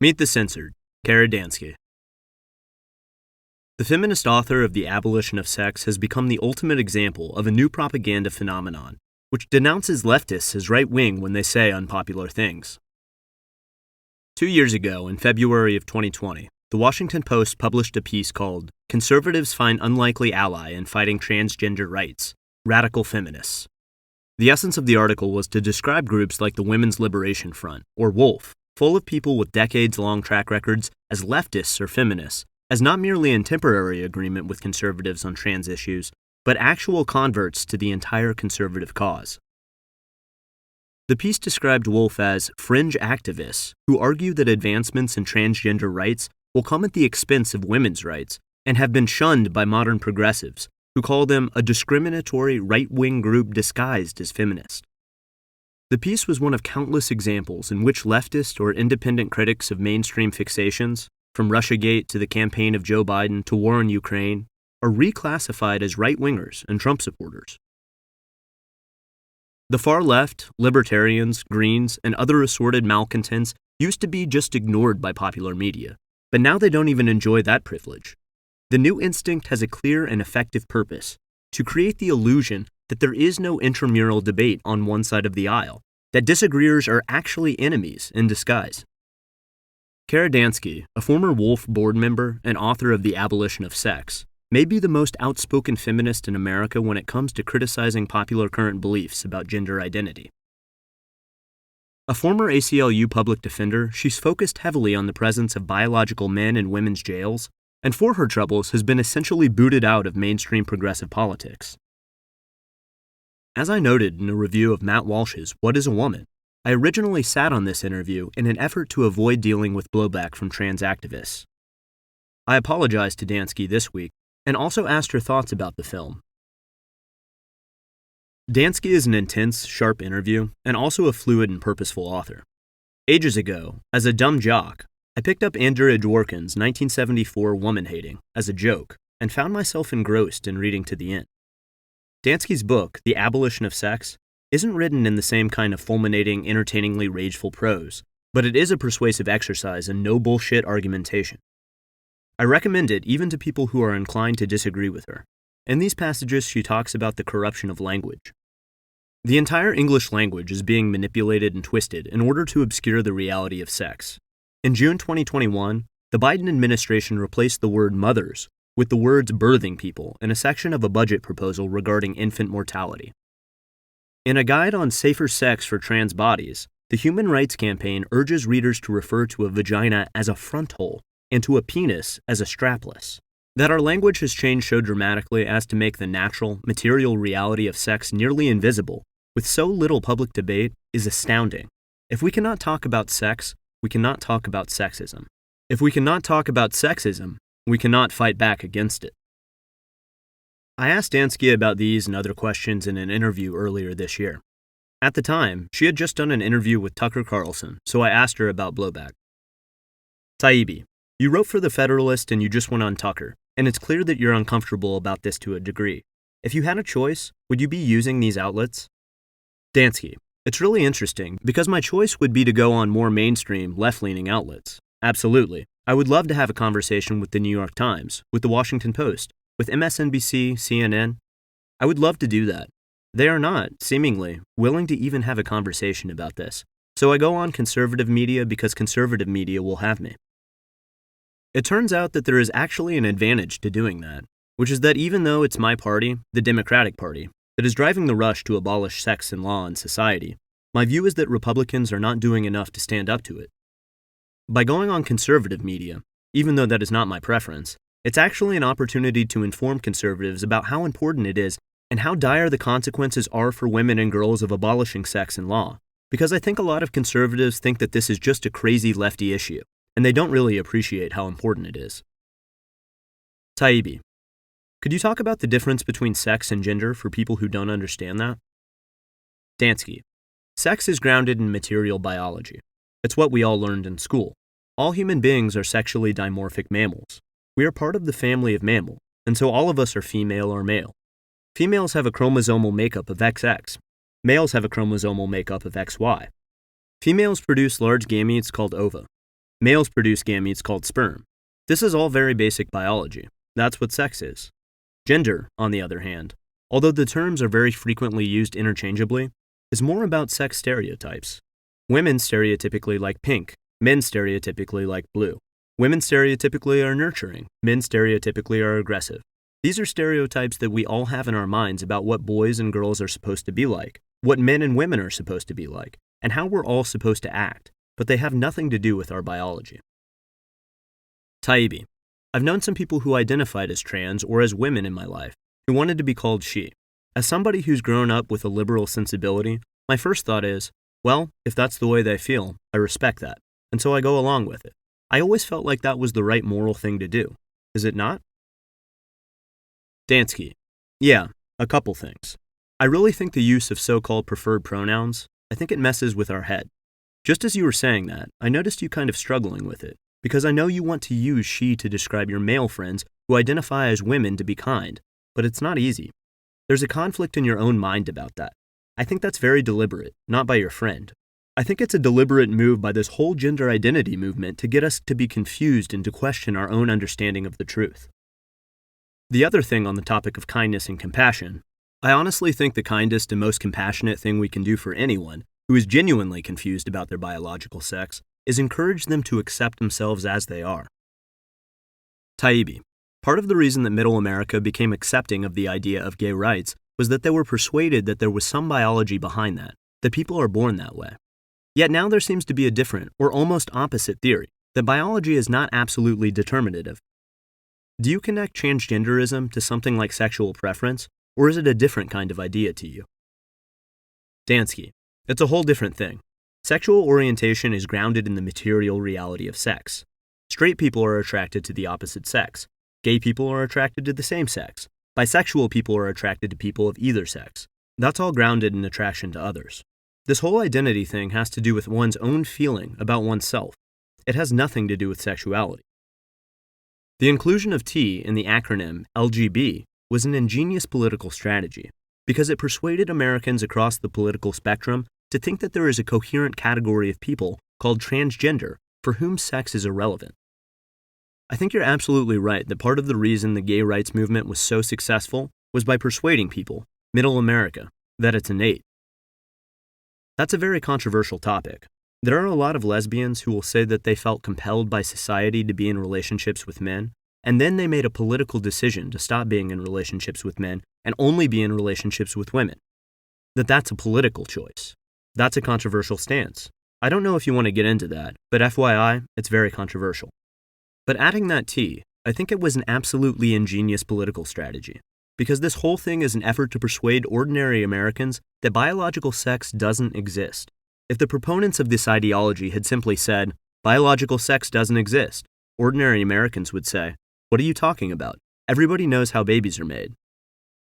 Meet the Censored, Dansky. The feminist author of The Abolition of Sex has become the ultimate example of a new propaganda phenomenon, which denounces leftists as right-wing when they say unpopular things. 2 years ago, in February of 2020, The Washington Post published a piece called "Conservatives Find Unlikely Ally in Fighting Transgender Rights, Radical Feminists." The essence of the article was to describe groups like the Women's Liberation Front, or WOLF, full of people with decades-long track records as leftists or feminists, as not merely in temporary agreement with conservatives on trans issues, but actual converts to the entire conservative cause. The piece described WOLF as fringe activists who argue that advancements in transgender rights will come at the expense of women's rights and have been shunned by modern progressives, who call them a discriminatory right-wing group disguised as feminist. The piece was one of countless examples in which leftist or independent critics of mainstream fixations, from Russiagate to the campaign of Joe Biden to war in Ukraine, are reclassified as right-wingers and Trump supporters. The far left, libertarians, Greens, and other assorted malcontents used to be just ignored by popular media, but now they don't even enjoy that privilege. The new instinct has a clear and effective purpose: to create the illusion that there is no intramural debate on one side of the aisle, that disagreeers are actually enemies in disguise. Dansky, a former WOLF board member and author of The Abolition of Sex, may be the most outspoken feminist in America when it comes to criticizing popular current beliefs about gender identity. A former ACLU public defender, she's focused heavily on the presence of biological men in women's jails, and for her troubles has been essentially booted out of mainstream progressive politics. As I noted in a review of Matt Walsh's What is a Woman?, I originally sat on this interview in an effort to avoid dealing with blowback from trans activists. I apologized to Dansky this week and also asked her thoughts about the film. Dansky is an intense, sharp interview and also a fluid and purposeful author. Ages ago, as a dumb jock, I picked up Andrea Dworkin's 1974 Woman Hating as a joke and found myself engrossed in reading to the end. Dansky's book, The Abolition of Sex, isn't written in the same kind of fulminating, entertainingly rageful prose, but it is a persuasive exercise in no-bullshit argumentation. I recommend it even to people who are inclined to disagree with her. In these passages, she talks about the corruption of language. The entire English language is being manipulated and twisted in order to obscure the reality of sex. In June 2021, the Biden administration replaced the word mothers with the words birthing people in a section of a budget proposal regarding infant mortality. In a guide on safer sex for trans bodies, the Human Rights Campaign urges readers to refer to a vagina as a front hole and to a penis as a strapless. That our language has changed so dramatically as to make the natural, material reality of sex nearly invisible, with so little public debate, is astounding. If we cannot talk about sex, we cannot talk about sexism. If we cannot talk about sexism, we cannot fight back against it. I asked Dansky about these and other questions in an interview earlier this year. At the time, she had just done an interview with Tucker Carlson, so I asked her about blowback. Taibbi, you wrote for The Federalist and you just went on Tucker, and it's clear that you're uncomfortable about this to a degree. If you had a choice, would you be using these outlets? Dansky, it's really interesting, because my choice would be to go on more mainstream, left-leaning outlets. Absolutely. I would love to have a conversation with the New York Times, with the Washington Post, with MSNBC, CNN. I would love to do that. They are not, seemingly, willing to even have a conversation about this. So I go on conservative media because conservative media will have me. It turns out that there is actually an advantage to doing that, which is that even though it's my party, the Democratic Party, that is driving the rush to abolish sex and law in society, my view is that Republicans are not doing enough to stand up to it. By going on conservative media, even though that is not my preference, it's actually an opportunity to inform conservatives about how important it is and how dire the consequences are for women and girls of abolishing sex and law, because I think a lot of conservatives think that this is just a crazy lefty issue, and they don't really appreciate how important it is. Taibbi, could you talk about the difference between sex and gender for people who don't understand that? Dansky, sex is grounded in material biology. It's what we all learned in school. All human beings are sexually dimorphic mammals. We are part of the family of mammal, and so all of us are female or male. Females have a chromosomal makeup of XX. Males have a chromosomal makeup of XY. Females produce large gametes called ova. Males produce gametes called sperm. This is all very basic biology. That's what sex is. Gender, on the other hand, although the terms are very frequently used interchangeably, is more about sex stereotypes. Women stereotypically like pink, men stereotypically like blue. Women stereotypically are nurturing, men stereotypically are aggressive. These are stereotypes that we all have in our minds about what boys and girls are supposed to be like, what men and women are supposed to be like, and how we're all supposed to act, but they have nothing to do with our biology. Taibbi. I've known some people who identified as trans or as women in my life, who wanted to be called she. As somebody who's grown up with a liberal sensibility, my first thought is, well, if that's the way they feel, I respect that, and so I go along with it. I always felt like that was the right moral thing to do. Is it not? Dansky. Yeah, a couple things. I really think the use of so-called preferred pronouns, I think it messes with our head. Just as you were saying that, I noticed you kind of struggling with it, because I know you want to use she to describe your male friends who identify as women to be kind, but it's not easy. There's a conflict in your own mind about that. I think that's very deliberate, not by your friend. I think it's a deliberate move by this whole gender identity movement to get us to be confused and to question our own understanding of the truth. The other thing on the topic of kindness and compassion, I honestly think the kindest and most compassionate thing we can do for anyone who is genuinely confused about their biological sex is encourage them to accept themselves as they are. Taibbi. Part of the reason that Middle America became accepting of the idea of gay rights was that they were persuaded that there was some biology behind that people are born that way. Yet now there seems to be a different, or almost opposite theory, that biology is not absolutely determinative. Do you connect transgenderism to something like sexual preference, or is it a different kind of idea to you? Dansky. It's a whole different thing. Sexual orientation is grounded in the material reality of sex. Straight people are attracted to the opposite sex. Gay people are attracted to the same sex. Bisexual people are attracted to people of either sex. That's all grounded in attraction to others. This whole identity thing has to do with one's own feeling about oneself. It has nothing to do with sexuality. The inclusion of T in the acronym LGB was an ingenious political strategy because it persuaded Americans across the political spectrum to think that there is a coherent category of people called transgender for whom sex is irrelevant. I think you're absolutely right that part of the reason the gay rights movement was so successful was by persuading people, Middle America, that it's innate. That's a very controversial topic. There are a lot of lesbians who will say that they felt compelled by society to be in relationships with men, and then they made a political decision to stop being in relationships with men and only be in relationships with women. That's a political choice. That's a controversial stance. I don't know if you want to get into that, but FYI, it's very controversial. But adding that T, I think it was an absolutely ingenious political strategy, because this whole thing is an effort to persuade ordinary Americans that biological sex doesn't exist. If the proponents of this ideology had simply said, biological sex doesn't exist, ordinary Americans would say, what are you talking about? Everybody knows how babies are made.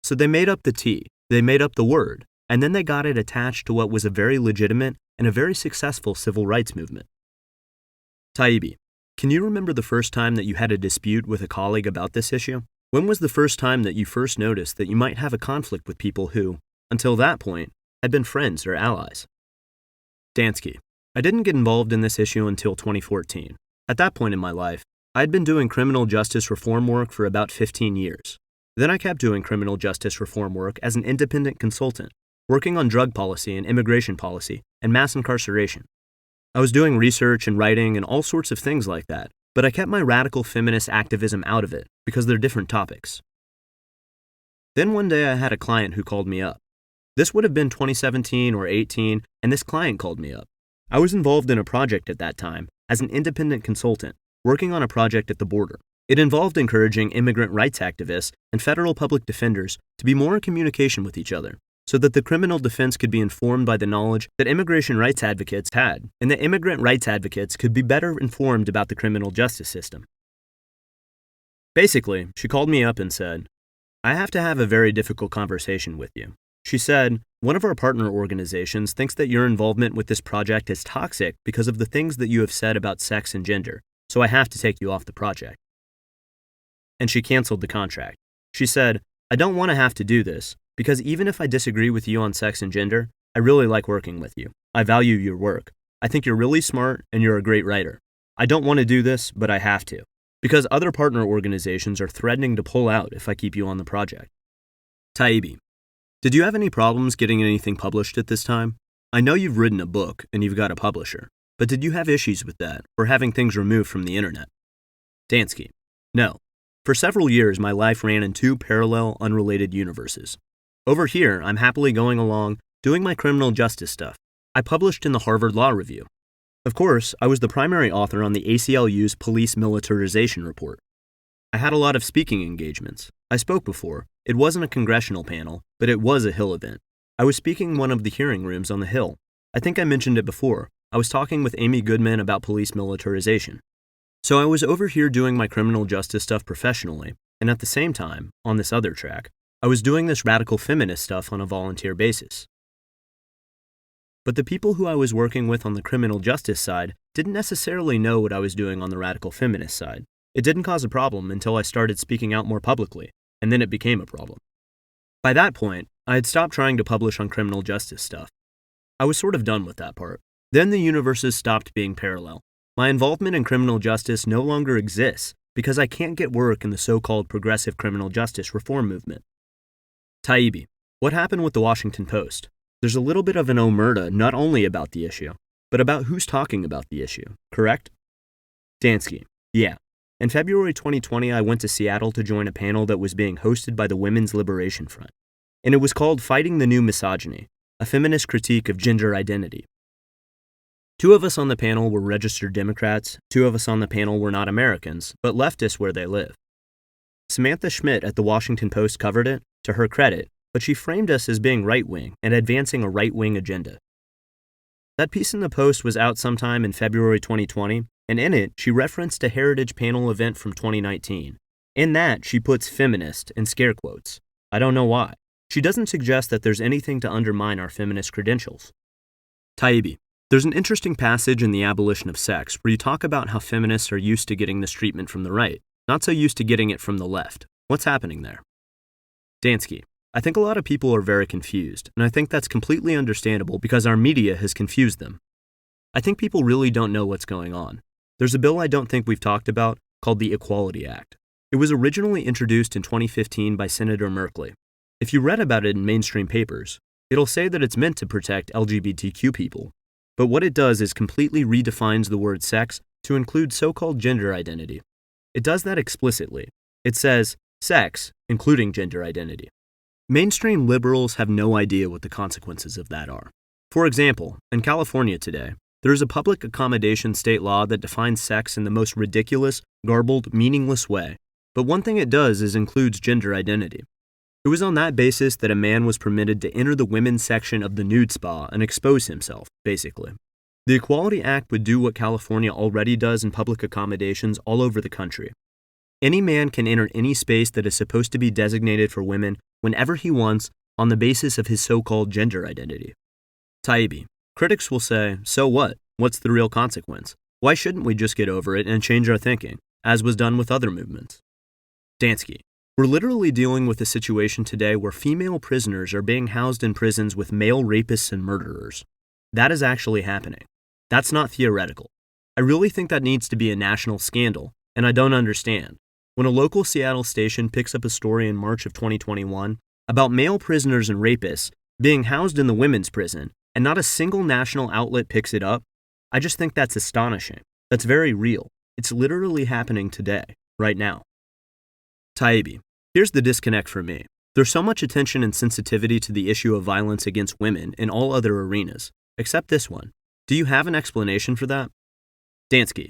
So they made up the T, they made up the word, and then they got it attached to what was a very legitimate and a very successful civil rights movement. Taibbi, can you remember the first time that you had a dispute with a colleague about this issue? When was the first time that you first noticed that you might have a conflict with people who, until that point, had been friends or allies? Dansky, I didn't get involved in this issue until 2014. At that point in my life, I had been doing criminal justice reform work for about 15 years. Then I kept doing criminal justice reform work as an independent consultant, working on drug policy and immigration policy and mass incarceration. I was doing research and writing and all sorts of things like that, but I kept my radical feminist activism out of it because they're different topics. Then one day I had a client who called me up. This would have been 2017 or 18, and this client called me up. I was involved in a project at that time as an independent consultant, working on a project at the border. It involved encouraging immigrant rights activists and federal public defenders to be more in communication with each other, so that the criminal defense could be informed by the knowledge that immigration rights advocates had, and that immigrant rights advocates could be better informed about the criminal justice system. Basically, she called me up and said, I have to have a very difficult conversation with you. She said, one of our partner organizations thinks that your involvement with this project is toxic because of the things that you have said about sex and gender, so I have to take you off the project. And she canceled the contract. She said, I don't want to have to do this, because even if I disagree with you on sex and gender, I really like working with you. I value your work. I think you're really smart and you're a great writer. I don't want to do this, but I have to, because other partner organizations are threatening to pull out if I keep you on the project. Taibbi, did you have any problems getting anything published at this time? I know you've written a book and you've got a publisher, but did you have issues with that, or having things removed from the internet? Dansky, no. For several years, my life ran in two parallel, unrelated universes. Over here, I'm happily going along, doing my criminal justice stuff. I published in the Harvard Law Review. Of course, I was the primary author on the ACLU's police militarization report. I had a lot of speaking engagements. I spoke before. It wasn't a congressional panel, but it was a Hill event. I was speaking in one of the hearing rooms on the Hill. I think I mentioned it before. I was talking with Amy Goodman about police militarization. So I was over here doing my criminal justice stuff professionally, and at the same time, on this other track, I was doing this radical feminist stuff on a volunteer basis. But the people who I was working with on the criminal justice side didn't necessarily know what I was doing on the radical feminist side. It didn't cause a problem until I started speaking out more publicly, and then it became a problem. By that point, I had stopped trying to publish on criminal justice stuff. I was sort of done with that part. Then the universes stopped being parallel. My involvement in criminal justice no longer exists because I can't get work in the so-called progressive criminal justice reform movement. Taibbi, what happened with the Washington Post? There's a little bit of an omerta not only about the issue, but about who's talking about the issue, correct? Dansky, yeah. In February 2020, I went to Seattle to join a panel that was being hosted by the Women's Liberation Front, and it was called Fighting the New Misogyny, a feminist critique of gender identity. 2 of us on the panel were registered Democrats, 2 of us on the panel were not Americans, but leftists where they live. Samantha Schmidt at the Washington Post covered it, to her credit, but she framed us as being right-wing and advancing a right-wing agenda. That piece in the Post was out sometime in February 2020, and in it, she referenced a Heritage panel event from 2019. In that, she puts feminist in scare quotes. I don't know why. She doesn't suggest that there's anything to undermine our feminist credentials. Taibbi, there's an interesting passage in The Abolition of Sex where you talk about how feminists are used to getting this treatment from the right, not so used to getting it from the left. What's happening there? Dansky, I think a lot of people are very confused, and I think that's completely understandable because our media has confused them. I think people really don't know what's going on. There's a bill I don't think we've talked about called the Equality Act. It was originally introduced in 2015 by Senator Merkley. If you read about it in mainstream papers, it'll say that it's meant to protect LGBTQ people. But what it does is completely redefines the word sex to include so-called gender identity. It does that explicitly. It says, sex, including gender identity. Mainstream liberals have no idea what the consequences of that are. For example, in California today, there is a public accommodation state law that defines sex in the most ridiculous, garbled, meaningless way. But one thing it does is includes gender identity. It was on that basis that a man was permitted to enter the women's section of the nude spa and expose himself, basically. The Equality Act would do what California already does in public accommodations all over the country. Any man can enter any space that is supposed to be designated for women whenever he wants on the basis of his so-called gender identity. Taibbi, critics will say, so what? What's the real consequence? Why shouldn't we just get over it and change our thinking, as was done with other movements? Dansky, we're literally dealing with a situation today where female prisoners are being housed in prisons with male rapists and murderers. That is actually happening. That's not theoretical. I really think that needs to be a national scandal, and I don't understand. When a local Seattle station picks up a story in March of 2021 about male prisoners and rapists being housed in the women's prison, and not a single national outlet picks it up, I just think that's astonishing. That's very real. It's literally happening today, right now. Taibbi, here's the disconnect for me. There's so much attention and sensitivity to the issue of violence against women in all other arenas, except this one. Do you have an explanation for that? Dansky,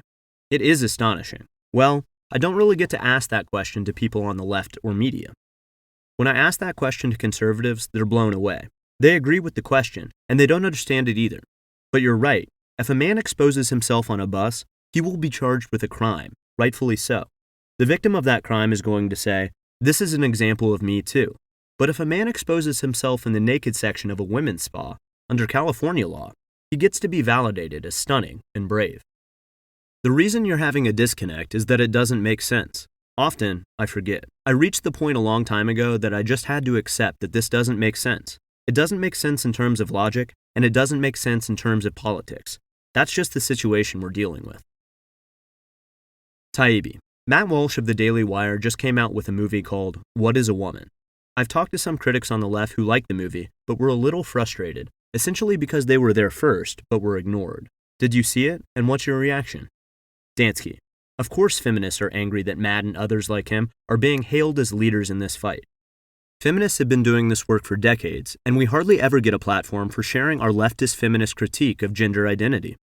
it is astonishing. Well, I don't really get to ask that question to people on the left or media. When I ask that question to conservatives, they're blown away. They agree with the question, and they don't understand it either. But you're right. If a man exposes himself on a bus, he will be charged with a crime, rightfully so. The victim of that crime is going to say, this is an example of me too. But if a man exposes himself in the naked section of a women's spa, under California law, he gets to be validated as stunning and brave. The reason you're having a disconnect is that it doesn't make sense. Often, I forget. I reached the point a long time ago that I just had to accept that this doesn't make sense. It doesn't make sense in terms of logic, and it doesn't make sense in terms of politics. That's just the situation we're dealing with. Taibbi. Matt Walsh of the Daily Wire just came out with a movie called What is a Woman? I've talked to some critics on the left who liked the movie, but were a little frustrated, essentially because they were there first, but were ignored. Did you see it, and what's your reaction? Dansky. Of course feminists are angry that Matt and others like him are being hailed as leaders in this fight. Feminists have been doing this work for decades, and we hardly ever get a platform for sharing our leftist feminist critique of gender identity.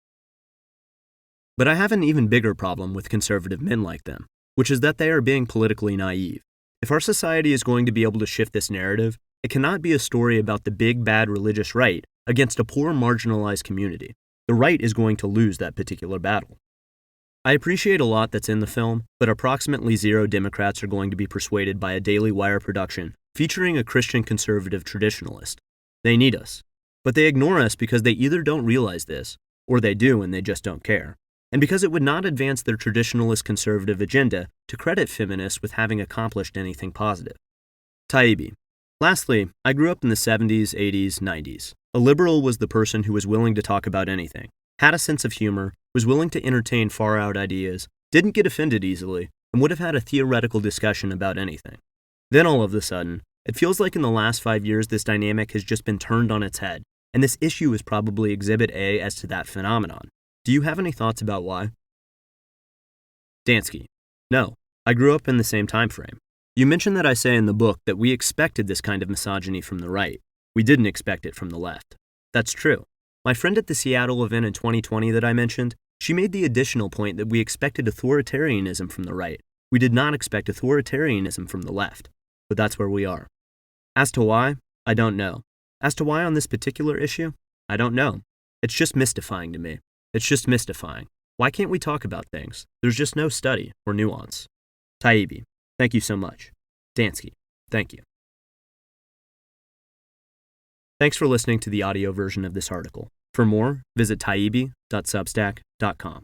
But I have an even bigger problem with conservative men like them, which is that they are being politically naive. If our society is going to be able to shift this narrative, it cannot be a story about the big bad religious right against a poor marginalized community. The right is going to lose that particular battle. I appreciate a lot that's in the film, but approximately 0 Democrats are going to be persuaded by a Daily Wire production featuring a Christian conservative traditionalist. They need us. But they ignore us because they either don't realize this, or they do and they just don't care, and because it would not advance their traditionalist conservative agenda to credit feminists with having accomplished anything positive. Taibbi. Lastly, I grew up in the 70s, 80s, 90s. A liberal was the person who was willing to talk about anything, had a sense of humor, was willing to entertain far-out ideas, didn't get offended easily, and would have had a theoretical discussion about anything. Then all of a sudden, it feels like in the last 5 years this dynamic has just been turned on its head, and this issue is probably Exhibit A as to that phenomenon. Do you have any thoughts about why? Dansky. No, I grew up in the same time frame. You mentioned that I say in the book that we expected this kind of misogyny from the right. We didn't expect it from the left. That's true. My friend at the Seattle event in 2020 that I mentioned, she made the additional point that we expected authoritarianism from the right. We did not expect authoritarianism from the left. But that's where we are. As to why, I don't know. As to why on this particular issue, I don't know. It's just mystifying to me. It's just mystifying. Why can't we talk about things? There's just no study or nuance. Taibbi, thank you so much. Dansky, thank you. Thanks for listening to the audio version of this article. For more, visit taibbi.substack.com.